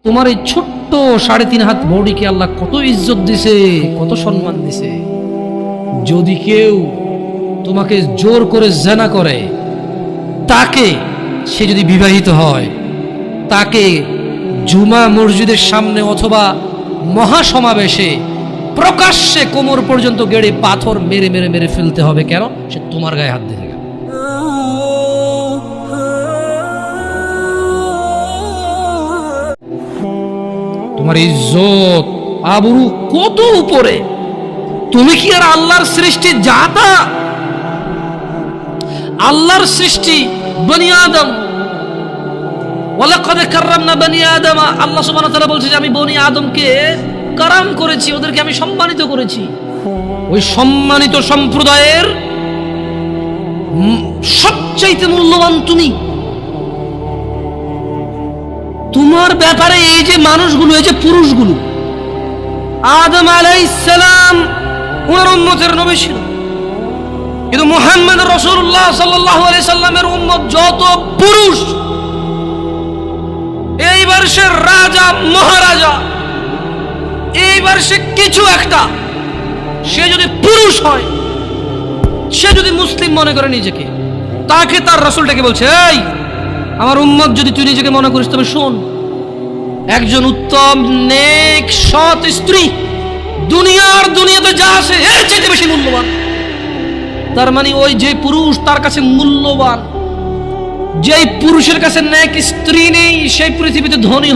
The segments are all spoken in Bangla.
তোমার এই ছোট্ট 3.5 হাত বডিকে আল্লাহ কত ইজ্জত দিছে, কত সম্মান দিছে। যদি কেউ তোমাকে জোর করে জেনা করে, তাকে, সে যদি বিবাহিত হয়, তাকে জুমা মসজিদের সামনে অথবা মহাসমাবেশে প্রকাশ্যে কোমর পর্যন্ত গেড়ে পাথর মেরে মেরে মেরে ফেলতে হবে। কেন? সে তোমার গায়ে হাত দিতে গেল। তোমার ইজ্জত আবরু কত উপরে। তুমি কি আর আল্লাহর সৃষ্টি জাতা? আল্লাহর সৃষ্টি বনি আদম, ওয়ালাকাদ কাররামনা বনি আদম। আল্লাহ সুবহানাহু ওয়া তাআলা বলছে যে আমি বনি আদমকে কারাম করেছি, ওদেরকে আমি সম্মানিত করেছি। ওই সম্মানিত সম্প্রদায়ের সবচাইতে মূল্যবান তুমি। তোমার ব্যাপারে এই যে মানুষগুলো, এই যে পুরুষগুলো, আদম আলাইহিস সালাম ওনার উম্মতের নবী ছিল, কিন্তু মুহাম্মদ রাসূলুল্লাহ সাল্লাল্লাহু আলাইহি সাল্লামের উম্মত যত পুরুষ, এইবার সে রাজা মহারাজা, এইবার সে কিছু একটা, সে যদি পুরুষ হয়, সে যদি মুসলিম মনে করে নিজেকে, তাকে তার রাসূলটাকে বলছে, এই আমার উম্মত যদি তুই নিজেকে মনে করিস, তবে শোন, একজন উত্তম নেক সৎ স্ত্রী দুনিয়াতে যা আছে এর চেয়ে বেশি মূল্যবান। তার মানে ওই যে পুরুষ তার কাছে মূল্যবান, যেই পুরুষের কাছে নেক স্ত্রী নেই, সেই পৃথিবীতে ধনী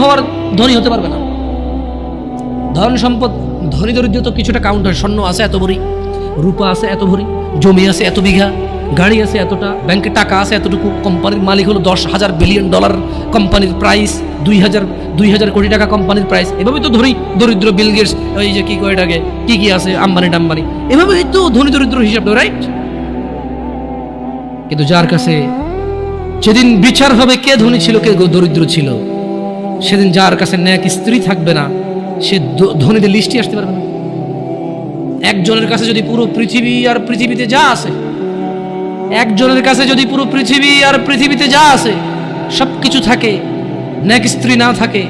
হতে পারবে না। ধন সম্পদ, ধনী দরিদ্র তো কিছুটা কাউন্ট হয়। স্বর্ণ আছে এত ভরি, রূপা আছে এত ভরি, জমি আছে এত বিঘা, গাড়ি আছে এতটা, ব্যাংকে টাকা আছে এতটুকু, কোম্পানির মালিক হলো $10,000 বিলিয়ন কোম্পানির প্রাইস, 2,000 কোটি টাকা কোম্পানির প্রাইস। এভাবেই তো দরিদ্র বিল গেটস, ওই যে কি কয় টাকে কি আছে আম্বানি টাম্বানি, এভাবেই তো ধনী দরিদ্র হিসাব, রাইট? কিন্তু যার কাছে যেদিন বিচার হবে কে ধনী ছিল কে দরিদ্র ছিল, সেদিন যার কাছে ন্যাক স্ত্রী থাকবে না, সে ধনীদের লিস্টে আসতে পারবে না। একজনের কাছে যদি পুরো পৃথিবী আর পৃথিবীতে যা আছে, একজনের কাছে যদি পুরো পৃথিবী আর পৃথিবীতে যা আছে সবকিছু থাকে, ন্যাক স্ত্রী না থাকে,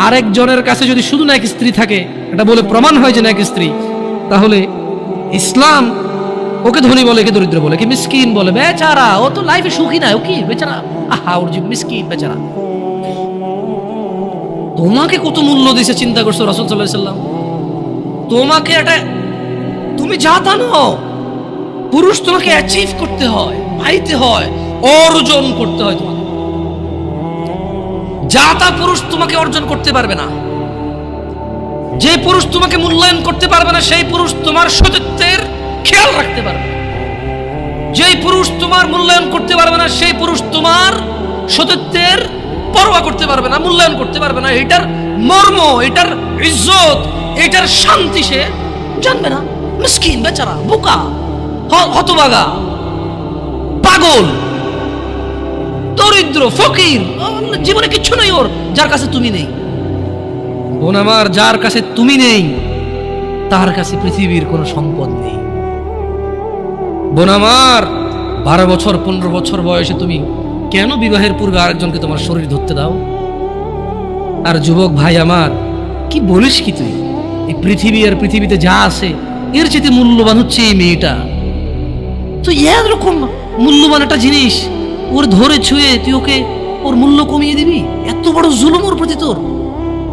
আরেকজনের কাছে যদি শুধু ন্যাক স্ত্রী থাকে, এটা বলে প্রমাণ হয় যে ন্যাক স্ত্রী, তাহলে ইসলাম ওকে ধনী বলে, কে দরিদ্র বলে, কে মিসকিন বলে? বেচারা, ও তো লাইফে সুখী না, ও কি বেচারা, আহা ওর জীবন মিসকিন বেচারা। তোমাকে কত মূল্য দিয়েছে চিন্তা করছো রাসূল সাল্লাল্লাহু আলাইহি ওয়াসাল্লাম? তোমাকে এটা, তুমি জাতা নও। পুরুষ তোমাকে অ্যাচিভ করতে হয়, পাইতে হয়, অর্জন করতে হয়। তোমাকে জাতা পুরুষ তোমাকে অর্জন করতে পারবে না। যে পুরুষ তোমাকে মূল্যায়ন করতে পারবে না, সেই পুরুষ তোমার সতীত্বের খেয়াল রাখতে পারবে না। যেই পুরুষ তোমার মূল্যায়ন করতে পারবে না, সেই পুরুষ তোমার সতীত্বের পরোয়া করতে পারবে না, মূল্যায়ন করতে পারবে না। এটার মর্ম, এটার ইজ্জত, এটার শান্তি সে জানবে না। মিসকিন বেচারা, বোকা, হতভাগা, পাগল, দরিদ্র, ফকির, জীবনে কিচ্ছু নেই ওর, যার কাছে তুমি নেই। বোন আমার, যার কাছে তুমি নেই তার কাছে পৃথিবীর কোনো সম্পদ নেই। বোন আমার, 12 বছর 15 বছর বয়সে তুমি কেন বিবাহের পূর্বে আরেকজনকে তোমার শরীর ধরতে দাও? আর যুবক ভাই আমার, কি বলিস কি তুই? এই পৃথিবী আর পৃথিবীতে যা আছে এর চেয়ে মূল্যবান হচ্ছে এই মেয়েটা। তো এরকম মূল্যবান একটা জিনিস ওর ধরে ছুঁয়ে তুই ওকে ওর মূল্য কমিয়ে দিবি? এত বড় জুলুম ওর প্রতি তোর।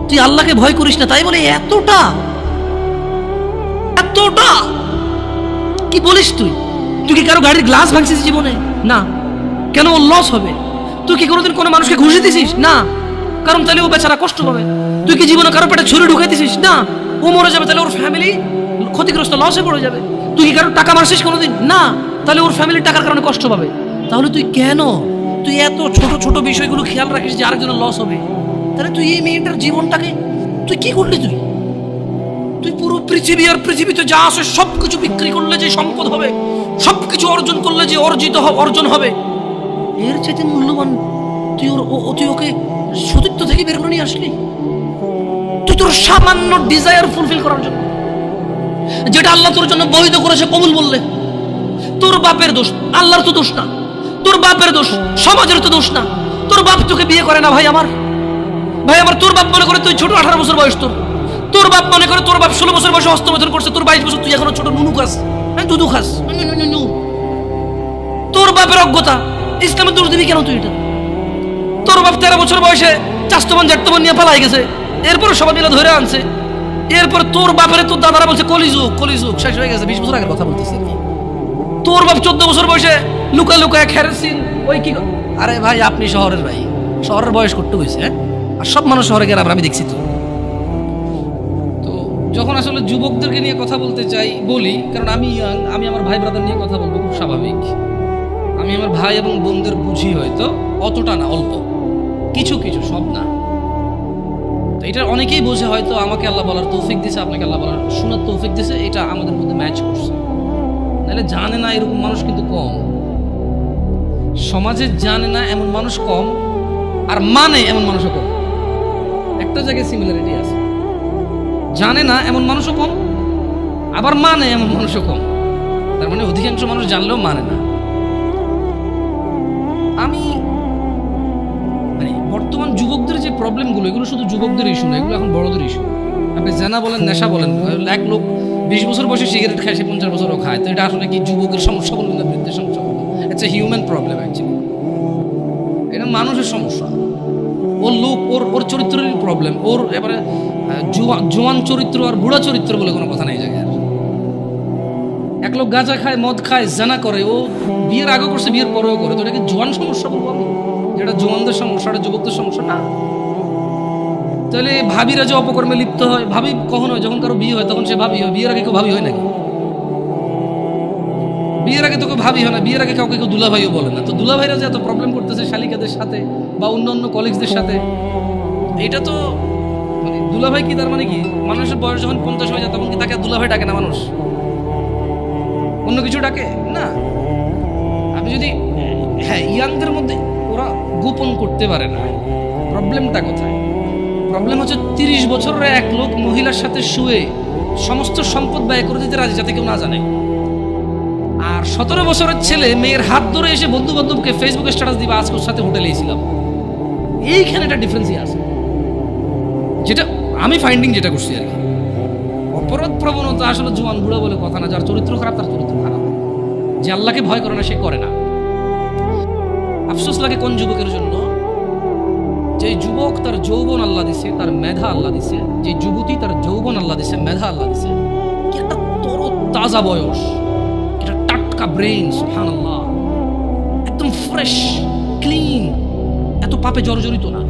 তুই আল্লাহকে ভয় করিস না, তাই বলে এতটা কি বলিস তুই? তুই কি কারো গাড়ির গ্লাস ভাঙছিস জীবনে? না। কেন? ওর লস হবে। তুই কি কোনোদিন কোনো মানুষকে ঘুষি দিছিস? না। কারণ তাহলে ও বেচারা কষ্ট পাবে। তুই কি জীবনে কারো পেটে ছুরি ঢুকাই দিছিস? না। ও মরে যাবে, তাহলে ওর ফ্যামিলি ক্ষতিগ্রস্ত, লসে পড়ে যাবে। তুই কি কারো টাকা মারছিস কোনোদিন? না। তাহলে ওর ফ্যামিলির টাকার কারণে কষ্ট পাবে। তাহলে তুই কেন এত ছোট ছোট বিষয়গুলো খেয়াল রাখিস যে আরেকজনের লস হবে? তাহলে তুই এই মেয়েটার জীবনটাকে তুই কি করলি? তুই পুরো পৃথিবী আর পৃথিবীতে যা আছে সবকিছু বিক্রি করলে যে সম্পদ হবে, সবকিছু অর্জন করলে যে অর্জন হবে, এর চাইতে মূল্যবান তুই ওকে সতীত্ব থেকে বের করে নিয়ে আসলি। তুই তোর সামান্য ডিজায়ার ফুলফিল করার জন্য, যেটা আল্লাহ তোর জন্য বৈধ করেছে, কবুল বললে, তোর বাপের দোষ, আল্লাহর তো দোষ না। তোর বাপের দোষ, সমাজের তো দোষ না। তোর বাপ তোকে বিয়ে করে না ভাই আমার, ভাই আমার তোর বাপ মনে করে তুই ছোট, 18 বছর বয়স তোর, তোর বাপ মনে করে তোর বাপ 16 বছর বয়সে হস্তমৈথুন করছে, তোর 22 বছর, তুই এখনো ছোট নুনু খাস, দুধু খাস। তোর বাপের অজ্ঞতা, ইসলামের দোষ দিবি কেন তুই? এটা তোর বাপ 13 বছর বয়সে চাস্তমান জাটতমান নিয়ে পালাই গেছে, এরপর সবাই মিলে ধরে আনছে, এরপর তোর বাপের তোর দাদারা বলছে কলিযুগ, কলিযুগ শেষ হয়ে গেছে, 20 বছর আগের কথা বলতেছে। তোর বাপ 14 বছর বয়সে লুকা লুকায় খেরেছিন ওই কি। আরে ভাই আপনি শহরের ভাই, শহরের বয়স করতে হয়েছে, আর সব মানুষ শহরে গেলে আমি দেখছি। তো যখন আসলে যুবকদেরকে নিয়ে কথা বলতে চাই বলি, কারণ আমি ইয়াং, আমি আমার ভাই ব্রাদার নিয়ে কথা বলবো, খুব স্বাভাবিক। আমি আমার ভাই এবং বোনদের বুঝি, হয়তো অতটা না, অল্প কিছু কিছু, সব না। তো এটা অনেকেই বোঝে, হয়তো আমাকে আল্লাহ বলার তৌফিক দিয়েছে, আপনাকে আল্লাহ বলার শোনার তৌফিক দিয়েছে, এটা আমাদের মধ্যে ম্যাচ করছে। নাহলে জানে না এরকম মানুষ কিন্তু কম, সমাজে জানে না এমন মানুষ কম, আর মানে এমন মানুষও কম। একটা জায়গায় সিমিলারিটি আছে, জানে না এমন মানুষও কম, আবার মানে এমন মানুষও কম। তার মানে অধিকাংশ মানুষ জানলেও মানে না। আমি মানে বর্তমান যুবকদের যে প্রবলেমগুলো, এগুলো শুধু যুবকদের ইস্যু না, এগুলো এখন বড়দের ইস্যু। আপনি জানা বলেন, নেশা বলেন, এক লোক 20 বছর বয়সে সিগারেট খায়, সে 50 বছরও খায়, তো এটা আসলে কি যুবকের সমস্যা বলবেন না বৃদ্ধের সমস্যা বলবেন? It's a human problem actually. এটা মানুষের সমস্যা, ওর লোক, ওর চরিত্রেরই প্রবলেম। ওর এবারে জোয়ান চরিত্র আর বুড়া চরিত্র বলে কোনো কথা নেই জায়গায়। এক লোক গাঁজা খায়, মদ খায়, জানা করে, ও বিয়ের আগে করছে, বিয়ের পরেও করে, তো এটাকে জোয়ান সমস্যা বলবো আমি? যেটা জোয়ানদের সমস্যা, এটা যুবকদের সমস্যা না। তাহলে ভাবিরা যে অপকর্মে লিপ্ত হয়, ভাবি কখন হয়? যখন কারো বিয়ে হয় তখন সে ভাবি হয়। বিয়ের আগে কেউ ভাবি হয় নাকি? বিয়ের আগে তো কেউ ভাবি হয় না, বিয়ের আগে কাউকে কেউ দুলাভাইও বলে না। তো দুলাভাইরা যে এত প্রবলেম করতেছে শালিকাদের সাথে বা অন্য কলিগসদের সাথে, এটা তো মানে দুলাভাই কি, তার মানে কি মানুষের বয়স যখন 50 হয়ে যায় তখন কি তাকে দুলাভাই ডাকে না মানুষ? অন্য কিছু ডাকে না। আপনি যদি, হ্যাঁ, ইয়াংদের মধ্যে ওরা গোপন করতে পারে না। প্রবলেমটা কোথায়? প্রবলেম হচ্ছে 30 বছরের এক লোক মহিলার সাথে শুয়ে সমস্ত সম্পদ ব্যয় করে দিতে রাজি, যাতে কেউ না জানে। আর 17 বছরের ছেলে মেয়ের হাত ধরে এসে বন্ধু বান্ধবকে ফেসবুকে স্ট্যাটাস দিবা, আজকে ওর সাথে হোটেলে এসেছিলাম। এইখানে একটা ডিফারেন্সই আছে, যেটা আমি ফাইন্ডিং যেটা করছি আর কি। অপরাধ প্রবণতা আসলে জোয়ান বুড়া বলে কথা না, যার চরিত্র খারাপ তার চরিত্র খারাপ। যে আল্লাহকে ভয় করে না সে করে না। আফসোস লাগে কোন যুবকের জন্য, যে যুবক তার যৌবন আল্লাহ দিছে, তার মেধা আল্লাহ দিছে, যে যুবতী তার যৌবন আল্লাহ দিছে, মেধা আল্লাহ দিছে, কি একটা তাজা বয়স, এটা টাটকা ব্রেইন, সুবহানাল্লাহ, একদম ফ্রেশ ক্লিন, এত পাপে জর্জরিত না,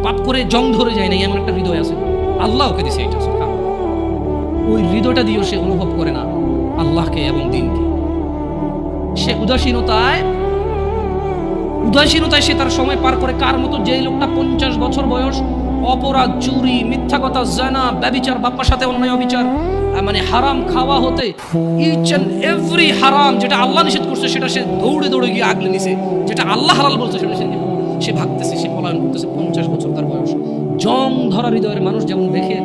পাপ করে জং ধরে যায় না, এমন একটা হৃদয় আছে, আল্লাহ ওকে দিছে এটা। ওই হৃদয়টা দিয়েও সে অনুভব করে না আল্লাহকে এবং দ্বীনকে। সে উদাসীনতায় সে তার সময় পার করে। কার মতো? যেই লোকটা 50 বছর বয়স অপরাধ, চুরি, মিথ্যা কথা, জানা, ব্যভিচার, বাপ্পার সাথে অন্যায় অবিচার, মানে হারাম খাওয়া হতে, ইচ এন্ড এভরি হারাম যেটা আল্লাহ নিষেধ করছে সেটা সে দৌড়ে দৌড়ে গিয়ে আগলে নিছে, যেটা আল্লাহ হালাল বলছে সেটা সে ভাগতেছে, সে পলায়ন করতেছে। 50 বছর তার বয়স। জং ধরা হৃদয়ের মানুষ যেমন দেখে,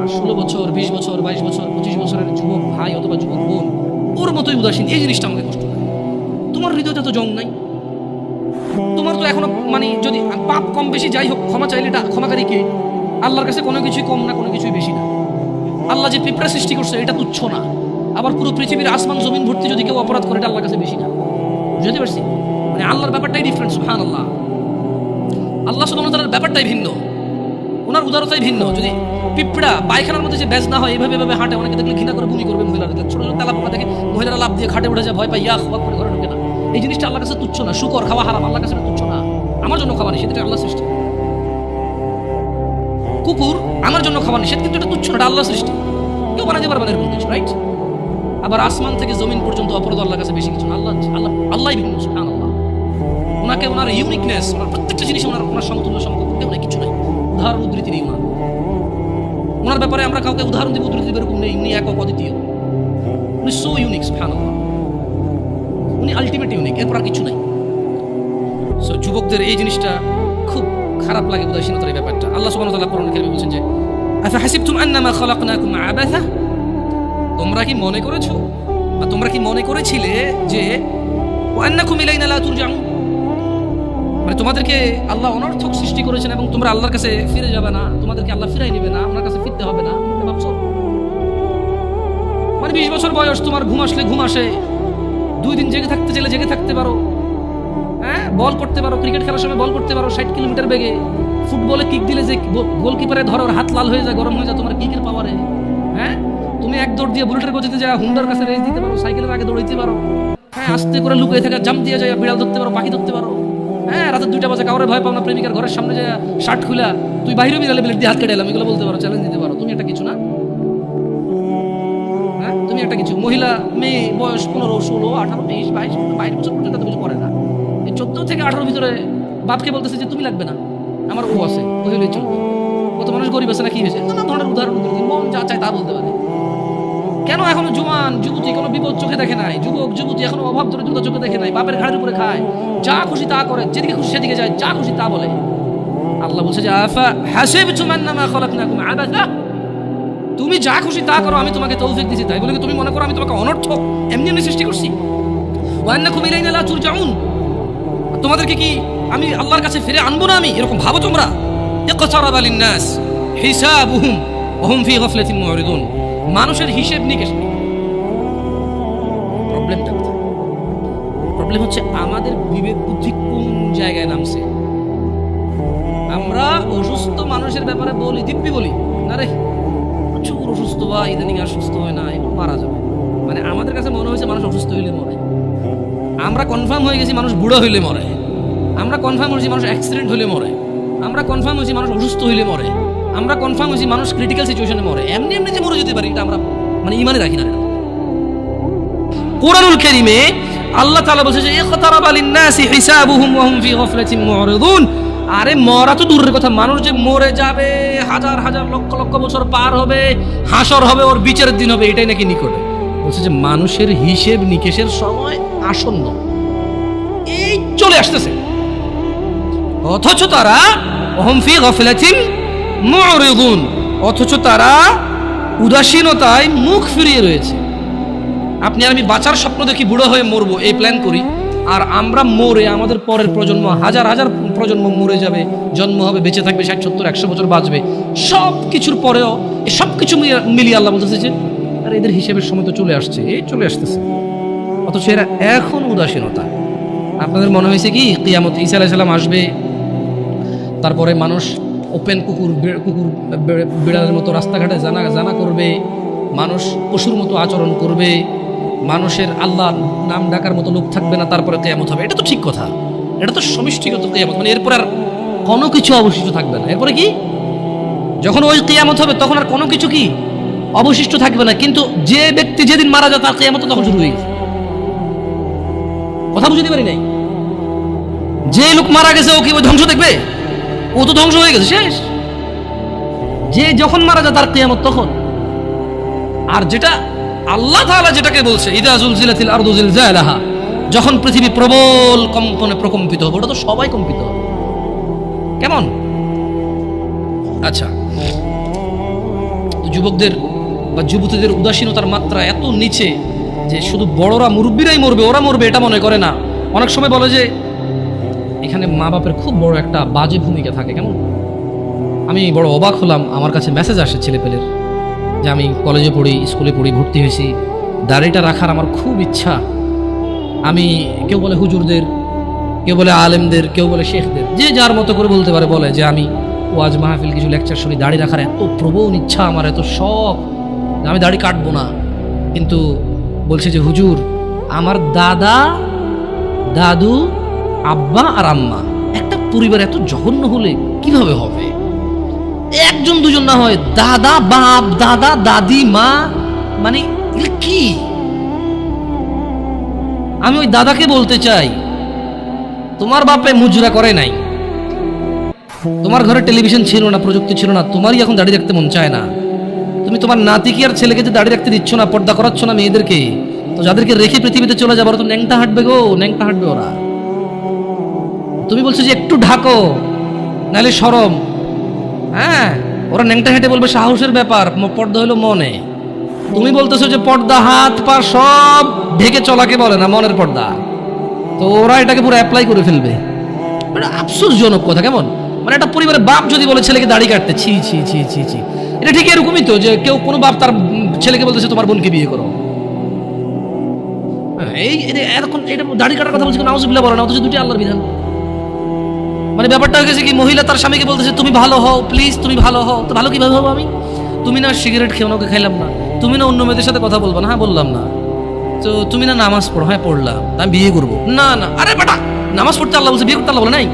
আর 16 বছর, 20 বছর, 22 বছর, 25 বছরের যুবক ভাই অথবা যুবক বোন ওর মতোই উদাসীন। এই জিনিসটা আমাকে কষ্ট লাগে। তোমার হৃদয়টা তো জং নাই, তোমার তো এখনো মানে যদি পাপ কম বেশি যাই হোক, ক্ষমা চাইলে এটা ক্ষমাকারী কে? আল্লাহর কাছে কোনো কিছুই কম না, কোনো কিছুই বেশি না। আল্লাহ যে পিঁপড়া সৃষ্টি করছে এটা তুচ্ছ না, আবার পুরো পৃথিবীর আসমান জমিন ভর্তি যদি কেউ অপরাধ করে এটা আল্লাহর কাছে বেশি না। বুঝতে পারছি? মানে আল্লাহর ব্যাপারটাই ডিফারেন্ট। সুবহানাল্লাহ, আল্লাহ সুবহানাহু ওয়া তাআলার ব্যাপারটাই ভিন্ন, ওনার উদারতাই ভিন্ন। যদি পিঁপড়া পায়খানার মধ্যে যে ব্যাজ না হয়, এভাবে এভাবে হাঁটে, অনেকে দেখলে ঘৃণা করে বমি করবে মহিলারা। ছোট ছোট তেলা পোকা দেখে মহিলারা লাভ দিয়ে খাটে উঠে যায়, ভয় পায়, ইয়া খবর করে ঘরে ঢুকে না। এই জিনিসটা আল্লাহর কাছে তুচ্ছ না। শুকর খাওয়া হারাম, আল্লাহর কাছে তুচ্ছ না। আমার জন্য খাওয়া নিষেধ, এটা আল্লাহ সৃষ্টি। কুকুর আমার জন্য খাওয়া নিষেধ, কিন্তু এটা তুচ্ছ না, এটা আল্লাহ সৃষ্টি। কেউ বানাতে পারবে না এরকম কিছু, রাইট? আবার আসমান থেকে জমিন পর্যন্ত অপরাধ আল্লাহর কাছে বেশি কিছু না। আল্লাহই ভিন্ন, সুবহানাল্লাহ। ওনাকে ওনার ইউনিকনেস, ওনার প্রত্যেকটা জিনিস ওনার সমতুল্য সমকক্ষ কেউ নাই, কিছু নাই। উদাহরণ উদ্ধৃতি নেই ওনার ব্যাপারে। আমরা কাউকে উদাহরণ দিব, উদ্ধৃতি দিব এরকম নেই। উনি একক, অদ্বিতীয়, উনি সো ইউনিক, সুবহানাল্লাহ। উনি আলটিমেট ইউনিক, এরপর আর কিছু নাই। সো যুবকদের এই জিনিসটা খুব খারাপ লাগে, উদাসীনতার এই ব্যাপারটা। আল্লাহ সুবহানাহু ওয়া তাআলা কোরআন কারীমে বলেন যে আফাহাসিবতুম আন্নামা খালাকনাকুম আবাসা, তোমরা কি মনে করেছো বা তোমরা কি মনে করেছিলে যে ওয়া আন্নাকুম ইলাইনা লা তুরজাউন, মানে মানে তোমাদেরকে আল্লাহ অনর্থক সৃষ্টি করেছেন এবং তোমরা আল্লাহর কাছে ফিরে যাবে না, তোমাদেরকে আল্লাহ ফিরাই নেবে না, ওনার কাছে ফিরতে হবে না, ভাবছো? মানে 20 বছর বয়স, তোমার ঘুম আসলে ঘুম আসে, 2 দিন জেগে থাকতে চাইলে জেগে থাকতে পারো, হ্যাঁ, বল করতে পারো, ক্রিকেট খেলার সময় বল করতে পারো 60 কিলোমিটার বেগে, ফুটবলে কিক দিলে যে গোলকিপারে ধরো ওর হাত লাল হয়ে যায়, গরম হয়ে যায় তোমার কিকের পাওয়ারে, হ্যাঁ, তুমি এক দৌড় দিয়ে বুলেটের গতিতে যা হুন্ডার কাছে রেস দিতে পারো, সাইকেলের আগে দৌড়াইতে পারো, হ্যাঁ, আস্তে করে লুকিয়ে থাকা জাম্প দিয়ে যায়, বিড়াল ধরতে পারো, পাখি ধরতে পারো, হ্যাঁ, রাতে 2টা বাজে কাউরে ভয় পাও না, প্রেমিকার ঘরের সামনে যায় শার্ট খুলা তুই বাইরে বিড়ালে বিলেট দিয়ে হাত কেটে এলাম, এগুলো বলতে পারো, চ্যালেঞ্জ দিতে পারো, তুমি একটা কিছু না? হ্যাঁ, তুমি একটা কিছু। মহিলা মেয়ে বয়স 15, 16, 18, 20, 22 বছর পর্যন্ত কিছু করে না, এই 14 থেকে 18 ভিতরে বাপকে বলতেছে যে তুমি লাগবে না, আমার ও আছে, ওই হলেই চলবে। কত মানুষ গরিব আছে না, কি হয়েছে, নানা ধরনের উদাহরণ করে দিই, মন যা চায় তা বলতে পারে। কেন এখনো জোয়ান যুবতী কোনো বিপদ চোখে দেখে নাই, যুবক যুবতী এখনো অভাব দরিদ্রতা চোখে দেখে নাই, বাপের ঘাড়ের উপরে খায়, যা খুশি তা করে, যেদিকে খুশি সেদিকে যায়, যা খুশি তা বলে। আল্লাহ বলছে যে আফা হাসিবতুম আন্নামা খালাকনাকুম আবাসা, তুমি যা খুশি তা করো, আমি তোমাকে তৌফিক দিয়েছি, তাই বলে কি তুমি মনে করো আমি তোমাকে অনর্থক এমনি এমনি সৃষ্টি করছি? ওয়া আন্নাকুম ইলাইনা লা তুরজাউন, তোমাদেরকে কি আমি আল্লাহর কাছে ফিরে আনবো না আমি, এরকম ভাবো তোমরা? ইকতারাবা লিন-নাস হিসাবুহুম ওয়া হুম ফি গাফলাতিন মুরিদুন, মানুষের হিসেব নিকেশ। প্রবলেমটা কোথায়? প্রবলেম হচ্ছে আমাদের বিবেক বুদ্ধি কোন জায়গায় নামছে। আমরা অসুস্থ মানুষের ব্যাপারে বলি, দিব্যি বলি না রে প্রচুর অসুস্থ, বা ইদানিং আর সুস্থ হয় না, এগুলো মারা যাবে। মানে আমাদের কাছে মনে হয়েছে মানুষ অসুস্থ হইলে মরে, আমরা কনফার্ম হয়ে গেছি মানুষ বুড়ো হইলে মরে, আমরা কনফার্ম হয়েছি মানুষ অ্যাক্সিডেন্ট হইলে মরে, আমরা কনফার্ম হয়েছি মানুষ অসুস্থ হইলে মরে, আমরা কনফার্ম হয়েছি মানুষ ক্রিটিক্যাল সিচুয়েশনে মরে, এমনি এমনি যে মরে যেতে পারি এটা আমরা মানে ইমানে রাখি না। কোরআনুল কারীমে আল্লাহ তাআলা বলেছে যে ইকতারাবা লিন-নাসি হিসাবুহুম ওয়া হুম ফি গাফলাতিন মুরিদুন, আরে মরা তো দূরের কথা, মানুষ যে মরে যাবে, হাজার হাজার লক্ষ লক্ষ বছর পার হবে, হাসর হবে, ওর বিচারের দিন হবে, এটাই নাকি নিকটে। বলছে যে মানুষের হিসেব নিকেশের সময় আসন্ন, এই চলে আসতেছে, অথচ তারা ওহুম ফি গাফলাতিন মুরিদুন, অথচ তারা উদাসীনতায় মুখ ফিরিয়ে রয়েছে। আপনি আর আমি বাঁচার স্বপ্ন দেখি, বুড়ো হয়ে মরবো এই প্ল্যান করি, আর আমরা মরে আমাদের পরের প্রজন্ম হাজার হাজার প্রজন্ম মরে যাবে, জন্ম হবে, বেঁচে থাকবে 60, 70, 100 বছর বাঁচবে, সব কিছুর পরেও সব কিছু মিলিয়ে আল্লাহ বলতেছে যে আর এদের হিসেবের সময় তো চলে আসছে, এই চলে আসতেছে, অথচ এরা এখন উদাসীনতা। আপনাদের মনে হয়েছে কি কিয়ামত ঈসা আলাইহিস সালাম আসবে, তারপরে মানুষ ওপেন কুকুর বিড়ালের মতো রাস্তাঘাটে জানা করবে, মানুষ পশুর মতো আচরণ করবে, মানুষের আল্লাহ নাম ডাকার মতো লোক থাকবে না, তারপরে কিয়ামত হবে? এটা তো ঠিক কথা, এটা তো সমষ্টিগত কিয়ামত, মানে এরপর আর কোনো কিছু অবশিষ্ট থাকবে না। এরপরে কি, যখন ওই কিয়ামত হবে তখন আর কোনো কিছু কি অবশিষ্ট থাকবে না। কিন্তু যে ব্যক্তি যেদিন মারা যায় তার কিয়ামত তখন শুরু হয়ে গেছে। কথা বুঝতে পারি নাই? যে লোক মারা গেছে ও কি ওই ধ্বংস দেখবে? ও তো ধ্বংস হয়ে গেছে, শেষ। যে যখন মারা যায় তার কিয়ামত তখন। আর যেটা আল্লাহ তাআলা যেটাকে বলছে ইদা জুলজিলাতিল আরদু জিলজালাহা, যখন পৃথিবী প্রবল কম্পনে প্রকম্পিত হবে, ওটা তো সবাই কম্পিত হবে। কেমন? আচ্ছা, যুবকদের বা যুবতীদের উদাসীনতার মাত্রা এত নিচে যে শুধু বড়রা মুরব্বীরাই মরবে, ওরা মরবে এটা মনে করে না। অনেক সময় বলে যে এখানে মা বাপের খুব বড় একটা বাজে ভূমিকা থাকে। কেমন? আমি বড় অবাক হলাম, আমার কাছে মেসেজ আসে ছেলেপেলের যে আমি কলেজে পড়ি, স্কুলে পড়ি, ভর্তি হয়েছি, দাড়িটা রাখার আমার খুব ইচ্ছা। আমি, কেউ বলে হুজুরদের, কেউ বলে আলেমদের, কেউ বলে শেখদের, যে যার মতো করে বলতে পারে, বলে যে আমি ওয়াজ মাহফিল কিছু লেকচার শুনি, দাড়ি রাখার এত প্রবল ইচ্ছা আমার, এত শখ, আমি দাড়ি কাটবো না। কিন্তু বলছে যে হুজুর আমার দাদা, দাদু, আব্বা আর আম্মা, একটা পরিবার এত জঘন্য হলে কিভাবে হবে? একজন দুজন না হয়, দাদা, বাপ, দাদা, দাদি, মা, মানে কি? আমি ওই দাদাকে বলতে চাই, তোমার বাপে মুজরা করে নাই, তোমার ঘরে টেলিভিশন ছিল না, প্রযুক্তি ছিল না, তোমারই এখন দাড়ি রাখতে মন চায় না। তুমি তোমার নাতিকে আর ছেলেকে যে দাড়ি রাখতে দিচ্ছ না, পর্দা করাচ্ছ না মেয়েদেরকে, তো যাদেরকে রেখে পৃথিবীতে চলে যাবো, তো ন্যাংটা হাঁটবে গো, ন্যাংটা হাঁটবে ওরা। তুমি বলছো যে একটু ঢাকো, নাহলে শরম। হ্যাঁ, ওরা ন্যাংটা হেঁটে বলবে সাহসের ব্যাপার, পর্দা হলো মনে। তুমি বলতেছো যে পর্দা হাত পা সব ঢেকে চলাকে বলে না, মনের পর্দা। তো ওরা এটাকে পুরো অ্যাপ্লাই করে ফেলবে। এটা আফসোসজনক কথা। কেমন মানে একটা পরিবারের বাপ যদি বলে ছেলেকে দাড়ি কাটতে, ছি ছি ছি ছি ছি, এটা ঠিক এরকমই তো যে কেউ কোনো বাপ তার ছেলেকে বলতেছে তোমার বোনকে বিয়ে করো। এখন এটা দাড়ি কাটার কথা বলছে, নাউজুবিল্লাহ বলে না, অথচ দুটি আল্লাহর বিধান। মানে ব্যাপারটা হয়ে গেছে কি, মহিলা তার স্বামীকে বলতেছে তুমি ভালো হও, প্লিজ তুমি ভালো হও। তো ভালো কিভাবে হবো আমি? তুমি না সিগারেট খেও না, ওকে খাইলাম না। তুমি না অন্য মেয়েদের সাথে কথা বলবো না, হ্যাঁ বললাম না। তো তুমি না নামাজ পড়ো, হ্যাঁ পড়লাম। আমি বিয়ে করবো না। না আরে বেটা, নামাজ পড়তে আল্লাহ বলছে, বিয়ে করতে আল্লাহ বলে নাই?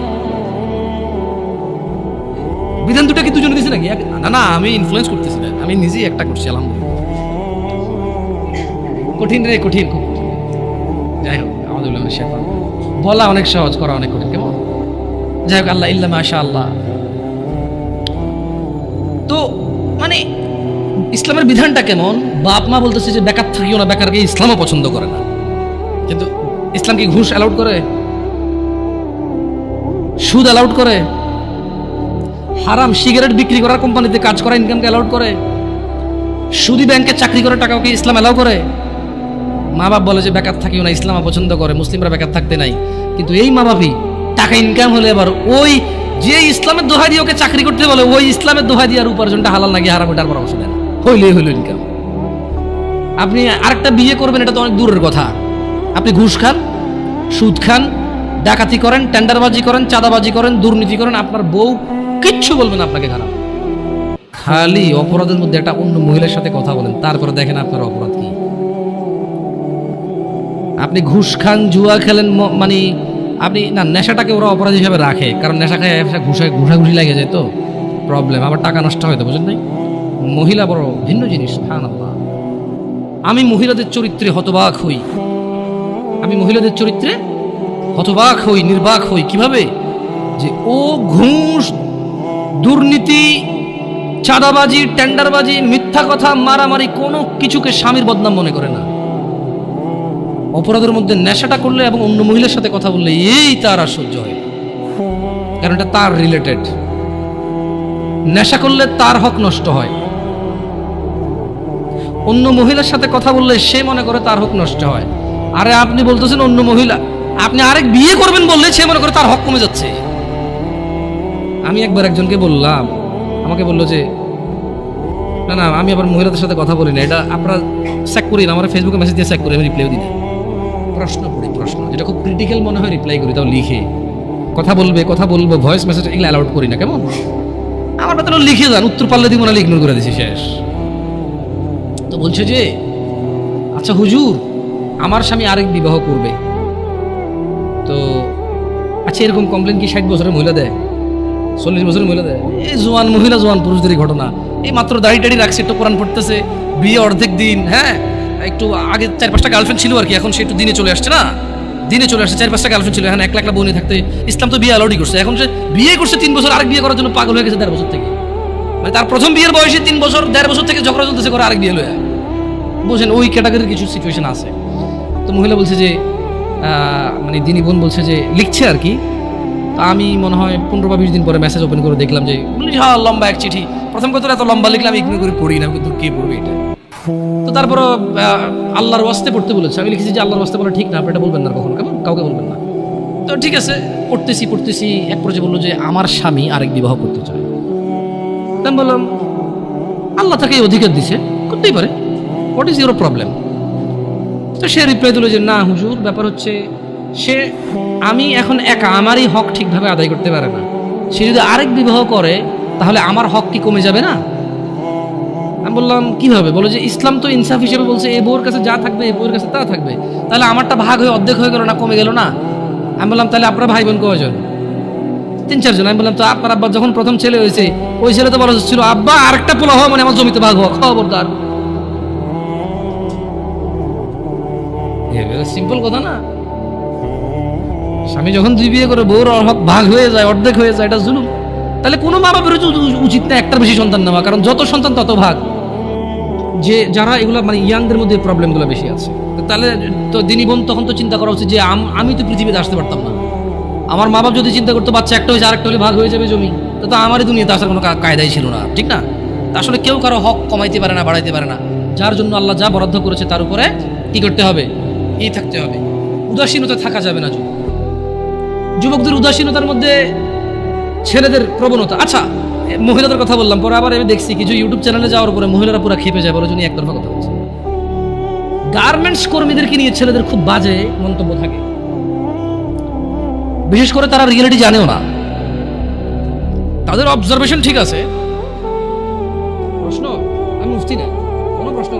বিধান দুটা কি দুজনে দিছে নাকি? না না, আমি ইনফ্লুয়েন্স করতেছি না, আমি নিজেই একটা করছি। আলহামদুলিল্লাহ। কঠিন রে, কঠিন খুব। যাই হোক, আমাদের বলা অনেক সহজ, করা অনেক কঠিন। কেমন? যাই হোক, আল্লাহ ইল্লা মাশা আল্লাহ। তো মানে ইসলামের বিধানটা কেমন? বাপ মা বলতেছে যে বেকার থাকিও না, বেকারকে ইসলামও পছন্দ করে না। কিন্তু ইসলাম কি ঘুষ অ্যালাউড করে? সুদ অ্যালাউড করে? হারাম সিগারেট বিক্রি করার কোম্পানিতে কাজ করা ইনকামকে অ্যালাউড করে? সুদি ব্যাংকে চাকরি করে টাকাকে ইসলাম অ্যালাউ করে? মা বাপ বলে যে বেকার থাকিও না, ইসলাম পছন্দ করে, মুসলিমরা বেকার থাকতে নাই। কিন্তু এই মা বাপই টাকা ইনকাম হলে আবার ওই যে ইসলামের দোহাই দিয়ে ওকে চাকরি করতে বলে, ওই ইসলামের দোহাই দিয়ে আর উপার্জনটা হালাল নাকি হারাম এটার পরামর্শ দেন, হইলেই হইল ইনকাম। আপনি আরেকটা বিয়ে করবেন, এটা তো অনেক দূরের কথা। আপনি ঘুষ খান, সুদ খান, ডাকাতি করেন, টেন্ডারবাজি করেন, চাঁদাবাজি করেন, দুর্নীতি করেন, আপনার বউ কিচ্ছু বলবেন আপনাকে খারাপ। খালি অপরাধের মধ্যে একটা অন্য মহিলার সাথে কথা বলেন, তারপরে দেখেন আপনার অপরাধ কি। আপনি ঘুষ খান, জুয়া খেলেন, মানে আপনি না, নেশাটাকে ওরা অপরাধ হিসাবে রাখে, কারণ নেশা খায় ঘুষাঘুষি লাগে যায়, তো প্রবলেম, আবার টাকা নষ্ট হয়। তো বুঝেন নাই? মহিলা বড় ভিন্ন জিনিস। সুবহানাল্লাহ। আমি মহিলাদের চরিত্রে হতবাক হই, আমি মহিলাদের চরিত্রে হতবাক হই, নির্বাক হই। কিভাবে? যে ও ঘুষ, দুর্নীতি, চাঁদাবাজি, টেন্ডারবাজি, মিথ্যা কথা, মারামারি, কোনো কিছুকে স্বামীর বদনাম মনে করে না। অপরাধের মধ্যে নেশাটা করলে এবং অন্য মহিলার সাথে কথা বললে এই তার আর সহ্য হয়, কারণ এটা তার রিলেটেড। নেশা করলে তার হক নষ্ট হয়, অন্য মহিলার সাথে কথা বললে সে মনে করে তার হক নষ্ট হয়। আরে আপনি বলতেছেন অন্য মহিলা, আপনি আরেক বিয়ে করবেন বললে সে মনে করে তার হক কমে যাচ্ছে। আমি একবার একজনকে বললাম, আমাকে বললো যে না না, আমি আবার মহিলাদের সাথে কথা বলি না, এটা আপনারা চেক করি না। আমার ফেসবুকে মেসেজ দিয়ে চেক করি, আমি রিপ্লাইও দিই না। প্রশ্ন পড়ি, প্রশ্ন যেটা খুব ক্রিটিক্যাল মনে হয় রিপ্লাই করি, তাও লিখে। কথা বলবো, ভয়েস মেসেজ এগুলো অ্যালাউড করি না। কেমন? আমার কথা লিখে যান, উত্তর পারলে দিব না, ইগনোর করে দিছি, শেষ। তো বলছে যে আচ্ছা হুজুর, আমার স্বামী আরেক বিবাহ করবে, তো আচ্ছা এরকম কমপ্লেন কি 60 বছরের মহিলা দেয়, 40 বছরের মহিলা দেয়? এই জোয়ান মহিলা, জোয়ান পুরুষদেরই ঘটনা। এই মাত্র দাড়ি টাড়ি রাখছে, একটু কোরআন পড়তেছে, বিয়ে অর্ধেক দিন, হ্যাঁ একটু আগে 4-5টা গার্লফ্রেন্ড ছিল আর কি, এখন সে একটু দিনে চলে আসছে না, দিনে চলে আসছে। 4-5টা গার্লফ্রেন্ড ছিল, এখন 1 লাখ বোনে থাকতে ইসলাম তো বিয়ে অ্যালাউডই করছে। এখন সে বিয়ে করছে 3 বছর, আরেক বিয়ে করার জন্য পাগল হয়ে গেছে 1.5 বছর থেকে। মানে তার প্রথম বিয়ের বয়সে 3 বছর, 1.5 বছর থেকে ঝগড়া চলতেছে করে আরেক বিয়ে লয়ে। বুঝেন, ওই ক্যাটাগরির কিছু সিচুয়েশন আছে। তো মহিলা বলছে যে মানে দিনী বোন বলছে যে লিখছে আর কি। তো আমি মনে হয় 15 বা 20 দিন পরে মেসেজ ওপেন করে দেখলাম যে হ্যাঁ লম্বা এক চিঠি। প্রথম কথা এত লম্বা লিখলাম, ইগনোর করে পড়ি না, কিন্তু কে পড়বে এটা। তো তারপর আল্লাহর ওয়াস্তে পড়তে বলেছে। আমি লিখেছি যে আল্লাহর ওয়াস্তে বলা ঠিক না, আপনি এটা বলবেন না কখনো, কেমন কাউকে বলবেন না। তো ঠিক আছে, পড়তেছি। এক পর্যায়ে বললো যে আমার স্বামী আরেক বিবাহ করতে চায়। আমি বললাম আল্লাহ তাকে এই অধিকার দিছে, করতেই পারে, হোয়াট ইজ ইউর প্রবলেম? তো সে রিপ্লাই দিল যে না হুজুর, ব্যাপার হচ্ছে সে, আমি এখন একা, আমারই হক ঠিকভাবে আদায় করতে পারে না। সে যদি আরেক বিবাহ করে তাহলে আমার হক কি কমে যাবে না? আমি বললাম কিভাবে? বলো যে ইসলাম তো ইনসাফ হিসেবে বলছে এই বউর কাছে যা থাকবে এই বউর কাছে তা থাকবে, তাহলে আমারটা ভাগ হয়ে অর্ধেক হয়ে গেল না, কমে গেল না? আমি বললাম তাহলে আপনার ভাই বোন কয়জন? 3-4 জন। আমি বললাম তো আপনার আব্বা যখন প্রথম ছেলে হয়েছে, ওই ছেলে তো বলা ছিল আব্বা আরেকটা পোলা হওয়া মানে আমার জমিতে ভাগ হওয়া, খবরদার। সিম্পল কথা না? স্বামী যখন 2 বিয়ে করে বউর হক ভাগ হয়ে যায়, অর্ধেক হয়ে যায়, এটা জুলুম। তাহলে কোনো মা বাপের উচিত না একটার বেশি সন্তান নেওয়া, কারণ যত সন্তান তত ভাগ। যে যারা এগুলো মানে ইয়াংদের মধ্যে প্রবলেমগুলো বেশি আছে, তাহলে তো দিনী বোন তখন তো চিন্তা করা উচিত যে আমি তো পৃথিবীতে আসতে পারতাম না। আমার মা বাপ যদি চিন্তা করতো বাচ্চা একটা হয়েছে আরেকটা হলে ভাগ হয়ে যাবে জমি, তো আমারই দুনিয়াতে আসার কোনো কায়দাই ছিল না, ঠিক না? আসলে কেউ কারো হক কমাইতে পারে না, বাড়াইতে পারে না। যার জন্য আল্লাহ যা বরাদ্দ করেছে তার উপরে কি করতে হবে? থাকতে হবে, উদাসীনতা থাকা যাবে না। যুবকদের উদাসীনতার মধ্যে ছেলেদের প্রবণতা। আচ্ছা, মহিলাদের কথা বললাম, পরে আবার আমি দেখছি কিছু ইউটিউব চ্যানেলে যাওয়ার পরে মহিলারা পুরো খেপে যায়, বলে উনি একতরফা কথা বলছে। গার্মেন্টস কর্মীদেরকে নিয়ে ছেলেদের খুব বাজে মন্তব্য থাকে, বিশেষ করে তারা রিয়েলিটি জানেও না, তাদের অবজারভেশন ঠিক আছে। প্রশ্ন, আমি মুফতি না, কোনো প্রশ্ন